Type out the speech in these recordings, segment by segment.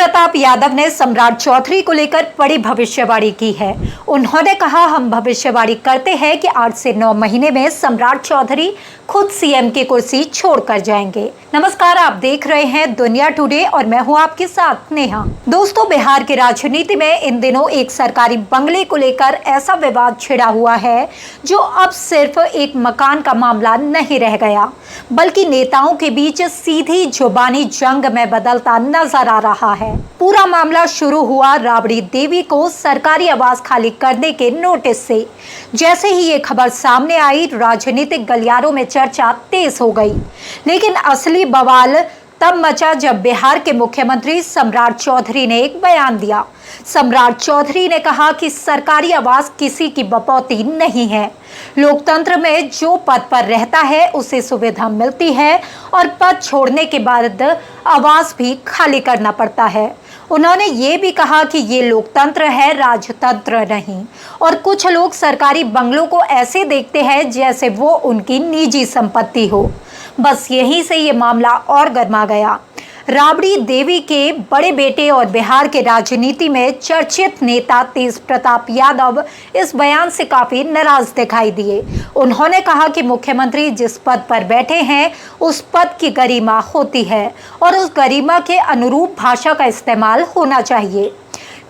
प्रताप यादव ने सम्राट चौधरी को लेकर बड़ी भविष्यवाणी की है। उन्होंने कहा, हम भविष्यवाणी करते हैं कि 8 से 9 महीने में सम्राट चौधरी खुद सीएम की कुर्सी छोड़कर जाएंगे। नमस्कार, आप देख रहे हैं दुनिया टुडे और मैं हूं आपके साथ नेहा। दोस्तों, बिहार की राजनीति में इन दिनों एक सरकारी बंगले को लेकर ऐसा विवाद छिड़ा हुआ है जो अब सिर्फ एक मकान का मामला नहीं रह गया, बल्कि नेताओं के बीच सीधी जुबानी जंग में बदलता नजर आ रहा है। पूरा मामला शुरू हुआ राबड़ी देवी को सरकारी आवास खाली करने के नोटिस से। जैसे ही ये खबर सामने आई, राजनीतिक गलियारों में चर्चा तेज हो गई। लेकिन असली बवाल तब मचा जब बिहार के मुख्यमंत्री सम्राट चौधरी ने एक बयान दिया। सम्राट चौधरी ने कहा कि सरकारी आवास किसी की बपौती नहीं है। लोकतंत्र में जो पद पर रहता है उसे सुविधा मिलती है और पद छोड़ने के बाद आवास भी खाली करना पड़ता है। उन्होंने ये भी कहा कि ये लोकतंत्र है, राजतंत्र नहीं। और कुछ लोग सरकारी बंगलों को ऐसे देखते हैं जैसे वो उनकी निजी संपत्ति हो। बस यहीं से ये मामला और गर्मा गया। राबड़ी देवी के बड़े बेटे और बिहार के राजनीति में चर्चित नेता तेज प्रताप यादव इस बयान से काफी नाराज दिखाई दिए। उन्होंने कहा कि मुख्यमंत्री जिस पद पर बैठे हैं उस पद की गरिमा होती है और उस गरिमा के अनुरूप भाषा का इस्तेमाल होना चाहिए।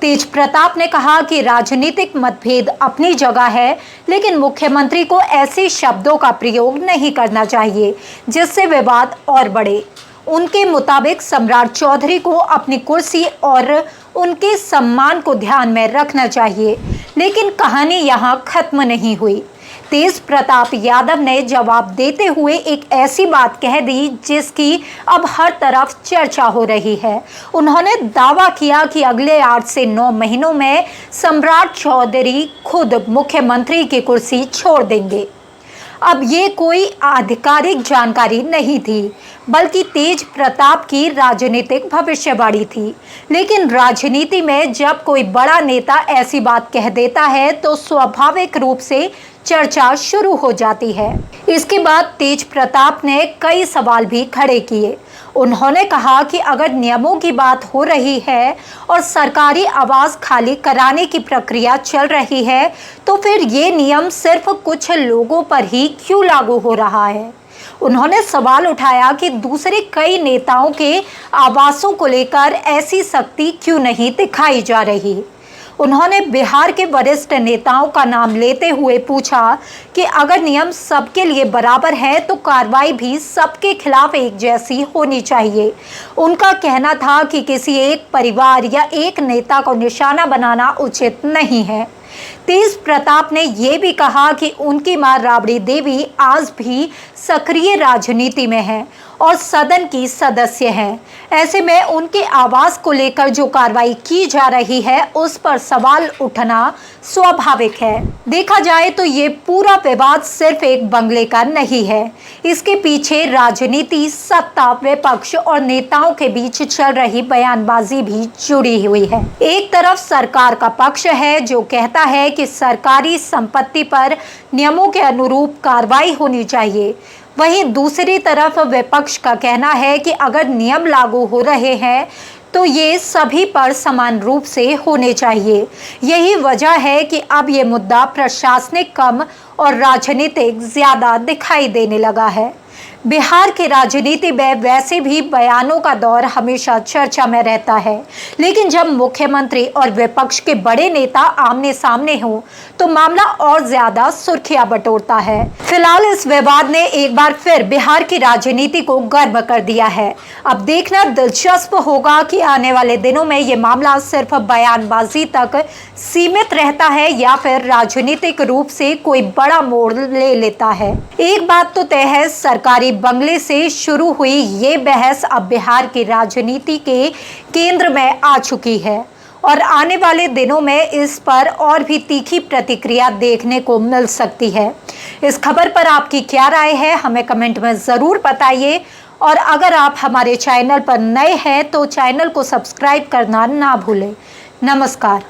तेज प्रताप ने कहा कि राजनीतिक मतभेद अपनी जगह है, लेकिन मुख्यमंत्री को ऐसे शब्दों का प्रयोग नहीं करना चाहिए जिससे विवाद और बढ़े। उनके मुताबिक सम्राट चौधरी को अपनी कुर्सी और उनके सम्मान को ध्यान में रखना चाहिए। लेकिन कहानी यहाँ खत्म नहीं हुई। तेज प्रताप यादव ने जवाब देते हुए एक ऐसी बात कह दी जिसकी अब हर तरफ चर्चा हो रही है। उन्होंने दावा किया कि अगले 8 से 9 महीनों में सम्राट चौधरी खुद मुख्यमंत्री की कुर्सी छोड़ देंगे। अब ये कोई आधिकारिक जानकारी नहीं थी, बल्कि तेज प्रताप की राजनीतिक भविष्यवाणी थी। लेकिन राजनीति में जब कोई बड़ा नेता ऐसी बात कह देता है तो स्वाभाविक रूप से चर्चा शुरू हो जाती है। इसके बाद तेज प्रताप ने कई सवाल भी खड़े किए। उन्होंने कहा कि अगर नियमों की बात हो रही है और सरकारी आवास खाली कराने की प्रक्रिया चल रही है, तो फिर ये नियम सिर्फ कुछ लोगों पर ही क्यों लागू हो रहा है। उन्होंने सवाल उठाया कि दूसरे कई नेताओं के आवासों को लेकर ऐसी सख्ती क्यों नहीं दिखाई जा रही। उन्होंने बिहार के वरिष्ठ नेताओं का नाम लेते हुए पूछा कि अगर नियम सबके लिए बराबर है तो कार्रवाई भी सबके खिलाफ एक जैसी होनी चाहिए। उनका कहना था कि किसी एक परिवार या एक नेता को निशाना बनाना उचित नहीं है। तेज प्रताप ने यह भी कहा कि उनकी मां राबड़ी देवी आज भी सक्रिय राजनीति में है और सदन की सदस्य हैं। ऐसे में उनके आवास को लेकर जो कार्रवाई की जा रही है उस पर सवाल उठना स्वाभाविक है। देखा जाए तो ये पूरा विवाद सिर्फ एक बंगले का नहीं है। इसके पीछे राजनीति, सत्ता, विपक्ष और नेताओं के बीच चल रही बयानबाजी भी जुड़ी हुई है। एक तरफ सरकार का पक्ष है जो कहता है कि सरकारी संपत्ति पर नियमों के अनुरूप कार्रवाई होनी चाहिए। वहीं दूसरी तरफ विपक्ष का कहना है कि अगर नियम लागू हो रहे हैं तो ये सभी पर समान रूप से होने चाहिए। यही वजह है कि अब ये मुद्दा प्रशासनिक कम और राजनीतिक ज्यादा दिखाई देने लगा है। बिहार की राजनीति में वैसे भी बयानों का दौर हमेशा चर्चा में रहता है, लेकिन जब मुख्यमंत्री और विपक्ष के बड़े नेता आमने सामने हों तो मामला और ज्यादा सुर्खियां बटोरता है। फिलहाल इस विवाद ने एक बार फिर बिहार की राजनीति को गर्म कर दिया है। अब देखना दिलचस्प होगा कि आने वाले दिनों में ये मामला सिर्फ बयानबाजी तक सीमित रहता है या फिर राजनीतिक रूप से कोई बड़ा मोड़ ले लेता है। एक बात तो तय है, सरकारी बंगले से शुरू हुई ये बहस अब बिहार की राजनीति के केंद्र में आ चुकी है और आने वाले दिनों में इस पर और भी तीखी प्रतिक्रिया देखने को मिल सकती है। इस खबर पर आपकी क्या राय है, हमें कमेंट में ज़रूर बताइए। और अगर आप हमारे चैनल पर नए हैं तो चैनल को सब्सक्राइब करना ना भूलें। नमस्कार।